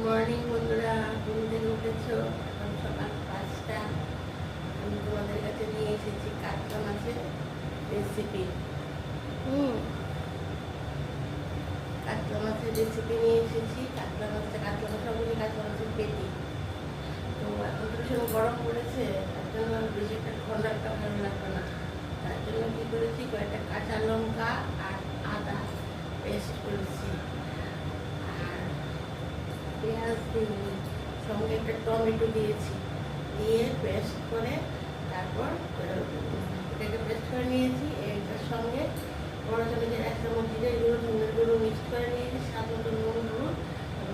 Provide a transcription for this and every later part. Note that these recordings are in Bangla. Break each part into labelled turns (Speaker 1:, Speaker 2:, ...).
Speaker 1: মর্নিং বন্ধুরা, ঘুম থেকে উঠেছো? এখন সকাল 5টা। আমি তোমাদের কাছে নিয়ে এসেছি কাতলা মাছের রেসিপি। কাতলা মাছের রেসিপি নিয়ে এসেছি। কাতলা মাছটা সবগুলি কাতলা মাছের পেটি। তো এখন তো ভীষণ গরম পড়েছে, তার জন্য বেশি একটা ঠান্ডা একটা ভালো লাগবে না। তার জন্য কী করেছি, কয়েকটা কাঁচা লঙ্কা আর আদা পেস্ট করেছি, আর পেঁয়াজ দিইনি, সঙ্গে একটা টমেটো দিয়েছি, দিয়ে পেস্ট করে তারপর এটাকে পেস্ট করে নিয়েছি। এটার সঙ্গে বড় চামচের 1 চামচ জিরে গুঁড়ো, ধনের গুঁড়ো মিক্সড করে নিয়েছি, স্বাদ মতো নুন, হলুদ।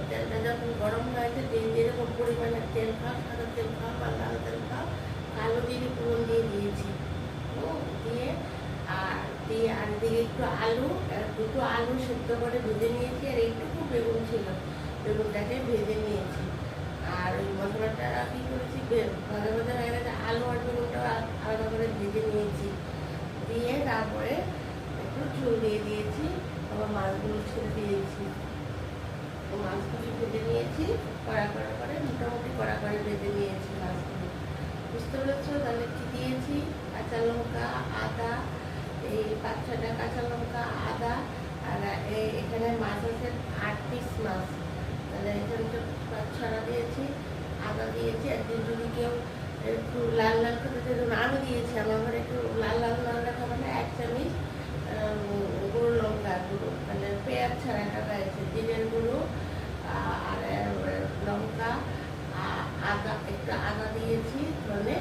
Speaker 1: তেলটা যখন গরম হয়েছে, যেরকম পরিমাণে তেল খাও, সাদা তেল খাও বা লাল তেল খাও, কালো জিরে ফোড়ন দিয়ে দিয়েছি। দিয়ে আর দিকে একটু আলু, দুটো আলু সেদ্ধ করে ভেজে নিয়েছি, আর একটু বেগুন ছিল, বেগুনটাকে ভেজে নিয়েছি। আর ওই মশলাটা কী করেছি, ভাজা ভাজা হয়ে গেছে, আলু আর বেগুনটা আলাদা করে ভেজে নিয়েছি। দিয়ে তারপরে একটু ঝোল দিয়ে দিয়েছি, আবার মাছগুলো ছেড়ে দিয়েছি। মাছগুলো ভেজে নিয়েছি, কড়া করে মোটামুটি কড়া করে ভেজে নিয়েছি মাছগুলো। বুঝতে পেরেছো? তাহলে কি দিয়েছি, কাঁচা লঙ্কা, আদা, এই 5-6টা কাঁচা লঙ্কা, আদা, আর এখানে মাছ আছে 8 পিস মাছ। তাহলে এখানে তো 5-6টা দিয়েছি, আদা দিয়েছি। আর যদি কেউ একটু লাল লাল খেতে চাই, আমি দিয়েছি, আমার ঘরে একটু লাল লাল খাবে না, 1 চামচ গুঁড়ো লঙ্কা গুঁড়ো, মানে পেঁয়াজ ছাড়াটা হয়েছে, জিরের গুঁড়ো আর লঙ্কা, আদা, একটু আদা দিয়েছি, ধনে,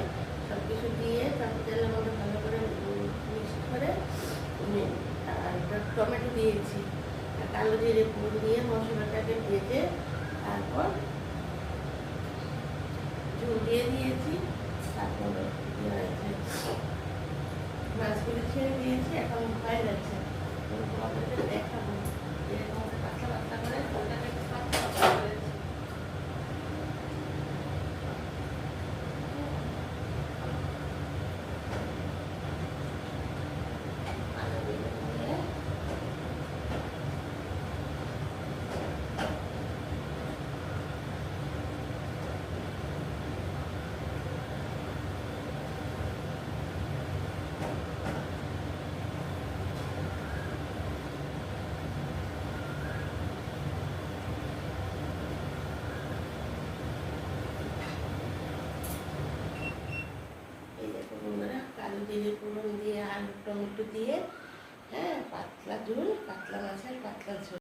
Speaker 1: সব কিছু দিয়ে তারপর তেলের মধ্যে ভালো করে মিক্স করে টমেটো দিয়েছি, কালো জিরে ফোড়ন দিয়ে মশলাটাকে ভেজে তারপর ঝোল দিয়ে দিয়েছি। তারপর মাছগুলো ছেড়ে দিয়েছি, এখন হয়ে যাচ্ছে। তোমাদেরকে দেখাবো যেরকম পাতলা পাতলা করে পাতলা পাতলা করেছি। কালো জিরে ফোড়ন দিয়ে আলু টমেটো দিয়ে, হ্যাঁ, পাতলা ঝোল, কাতলা মাছের পাতলা ঝোল।